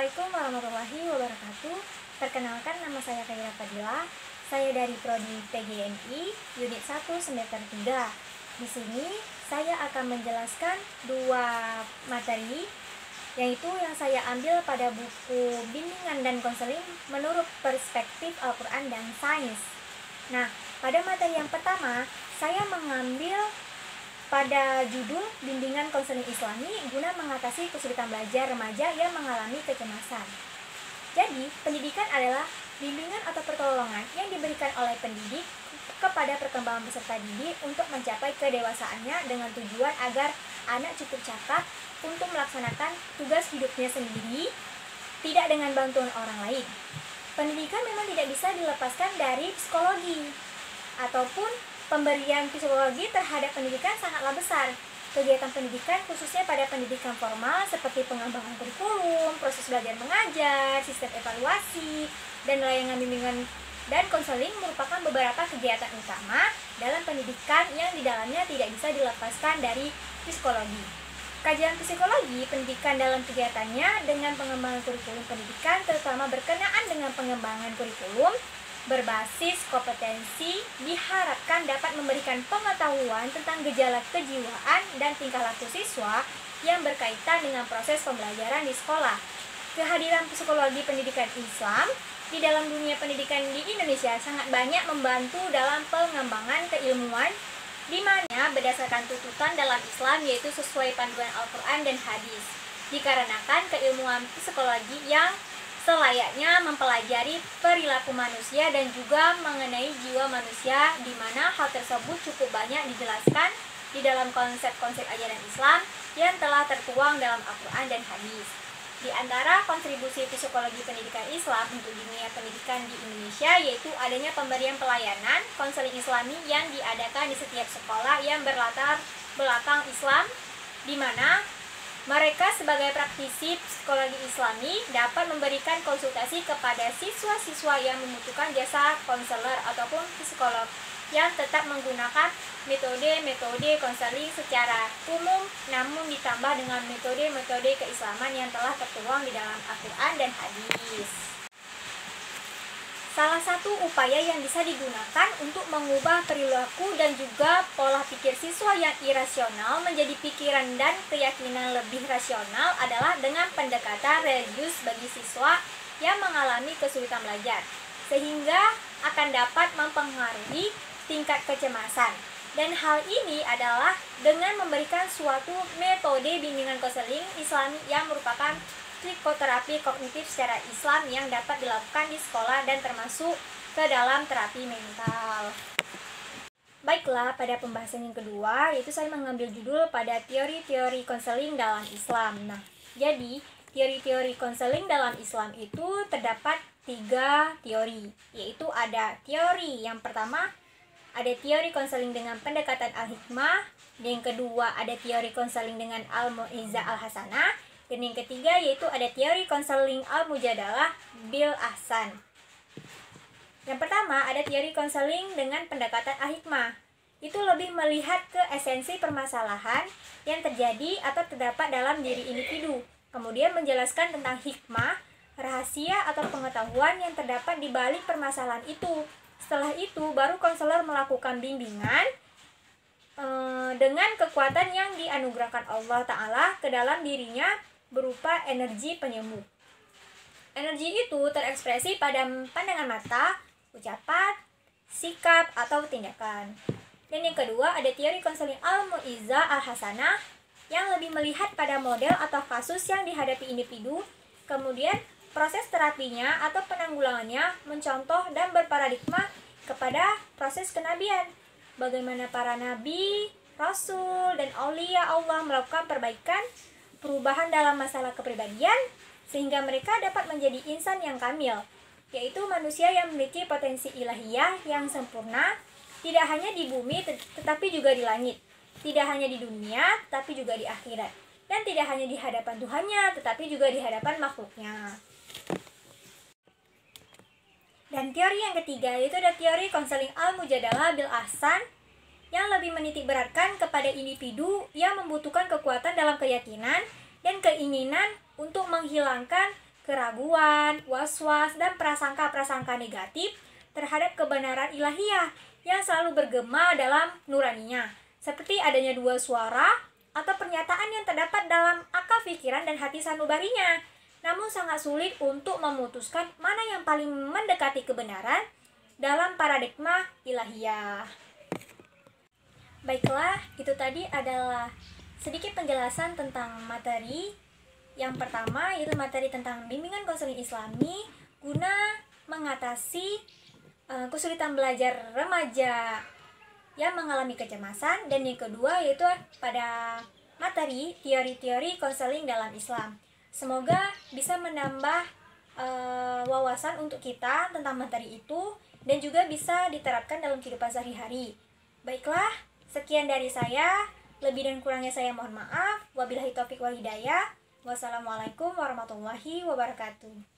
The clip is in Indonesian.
Assalamualaikum warahmatullahi wabarakatuh. Perkenalkan, nama saya Khaira Fadila. Saya dari Prodi PGNI Unit 1 Semester 3. Di sini saya akan menjelaskan dua materi, yaitu yang saya ambil pada buku Bimbingan dan Konseling menurut Perspektif Al-Quran dan Sains. Nah, pada materi yang pertama, saya mengambil pada judul Bimbingan Konseling Islami guna mengatasi kesulitan belajar remaja yang mengalami kecemasan. Jadi, pendidikan adalah bimbingan atau pertolongan yang diberikan oleh pendidik kepada perkembangan peserta didik untuk mencapai kedewasaannya dengan tujuan agar anak cukup cakap untuk melaksanakan tugas hidupnya sendiri, tidak dengan bantuan orang lain. Pendidikan memang tidak bisa dilepaskan dari psikologi, ataupun pemberian psikologi terhadap pendidikan sangatlah besar. Kegiatan pendidikan khususnya pada pendidikan formal seperti pengembangan kurikulum, proses belajar mengajar, sistem evaluasi, dan layanan bimbingan dan konseling merupakan beberapa kegiatan utama dalam pendidikan yang di dalamnya tidak bisa dilepaskan dari psikologi. Kajian psikologi pendidikan dalam kegiatannya dengan pengembangan kurikulum pendidikan terutama berkenaan dengan pengembangan kurikulum berbasis kompetensi diharapkan dapat memberikan pengetahuan tentang gejala kejiwaan dan tingkah laku siswa yang berkaitan dengan proses pembelajaran di sekolah. Kehadiran psikologi pendidikan Islam di dalam dunia pendidikan di Indonesia sangat banyak membantu dalam pengembangan keilmuan, di mana berdasarkan tuntutan dalam Islam yaitu sesuai panduan Al-Quran dan hadis. Dikarenakan keilmuan psikologi yang selayaknya mempelajari perilaku manusia dan juga mengenai jiwa manusia, di mana hal tersebut cukup banyak dijelaskan di dalam konsep-konsep ajaran Islam yang telah tertuang dalam Al-Quran dan hadis. Di antara kontribusi psikologi pendidikan Islam untuk dunia pendidikan di Indonesia yaitu adanya pemberian pelayanan konseling Islami yang diadakan di setiap sekolah yang berlatar belakang Islam, di mana mereka sebagai praktisi psikologi Islami dapat memberikan konsultasi kepada siswa-siswa yang membutuhkan jasa konselor ataupun psikolog yang tetap menggunakan metode-metode konseling secara umum, namun ditambah dengan metode-metode keislaman yang telah tertuang di dalam Al-Quran dan hadis. Salah satu upaya yang bisa digunakan untuk mengubah perilaku dan juga pola pikir siswa yang irasional menjadi pikiran dan keyakinan lebih rasional adalah dengan pendekatan religius bagi siswa yang mengalami kesulitan belajar, sehingga akan dapat mempengaruhi tingkat kecemasan. Dan hal ini adalah dengan memberikan suatu metode bimbingan konseling Islami yang merupakan psikoterapi kognitif secara Islam yang dapat dilakukan di sekolah dan termasuk ke dalam terapi mental. Baiklah, pada pembahasan yang kedua yaitu saya mengambil judul pada teori-teori konseling dalam Islam. Nah, jadi teori-teori konseling dalam Islam itu terdapat 3 teori, yaitu ada teori yang pertama, ada teori konseling dengan pendekatan al-hikmah, yang kedua ada teori konseling dengan al-mu'izzah al-hasanah, dan yang ketiga yaitu ada teori konseling al-mujadalah bil ahsan. Yang pertama ada teori konseling dengan pendekatan al-hikmah. Itu lebih melihat ke esensi permasalahan yang terjadi atau terdapat dalam diri individu. Kemudian menjelaskan tentang hikmah, rahasia atau pengetahuan yang terdapat di balik permasalahan itu. Setelah itu baru konselor melakukan bimbingan dengan kekuatan yang dianugerahkan Allah Ta'ala ke dalam dirinya berupa energi penyembuh. Energi itu terekspresi pada pandangan mata, ucapan, sikap, atau tindakan. Dan yang kedua ada teori konseling al-mu'izzah al-hasanah yang lebih melihat pada model atau kasus yang dihadapi individu, kemudian proses terapinya atau penanggulangannya mencontoh dan berparadigma kepada proses kenabian. Bagaimana para nabi, rasul, dan aulia Allah melakukan perbaikan, perubahan dalam masalah kepribadian sehingga mereka dapat menjadi insan yang kamil, yaitu manusia yang memiliki potensi ilahiyah yang sempurna, tidak hanya di bumi tetapi juga di langit, tidak hanya di dunia tapi juga di akhirat, dan tidak hanya di hadapan Tuhannya tetapi juga di hadapan makhluknya. Dan teori yang ketiga yaitu ada teori konseling al-mujadalah bil ahsan yang lebih menitik beratkan kepada individu yang membutuhkan kekuatan dalam keyakinan dan keinginan untuk menghilangkan keraguan, was-was, dan prasangka-prasangka negatif terhadap kebenaran ilahiyah yang selalu bergema dalam nuraninya, seperti adanya dua suara atau pernyataan yang terdapat dalam akal pikiran dan hati sanubarinya, namun sangat sulit untuk memutuskan mana yang paling mendekati kebenaran dalam paradigma ilahiyah. Baiklah, itu tadi adalah sedikit penjelasan tentang materi. Yang pertama yaitu materi tentang bimbingan konseling Islami guna mengatasi kesulitan belajar remaja yang mengalami kecemasan, dan yang kedua yaitu pada materi teori-teori konseling dalam Islam. Semoga bisa menambah wawasan untuk kita tentang materi itu dan juga bisa diterapkan dalam kehidupan sehari-hari. Baiklah, sekian dari saya. Lebih dan kurangnya saya mohon maaf. Wabillahi taufiq wal hidayah. Wassalamualaikum warahmatullahi wabarakatuh.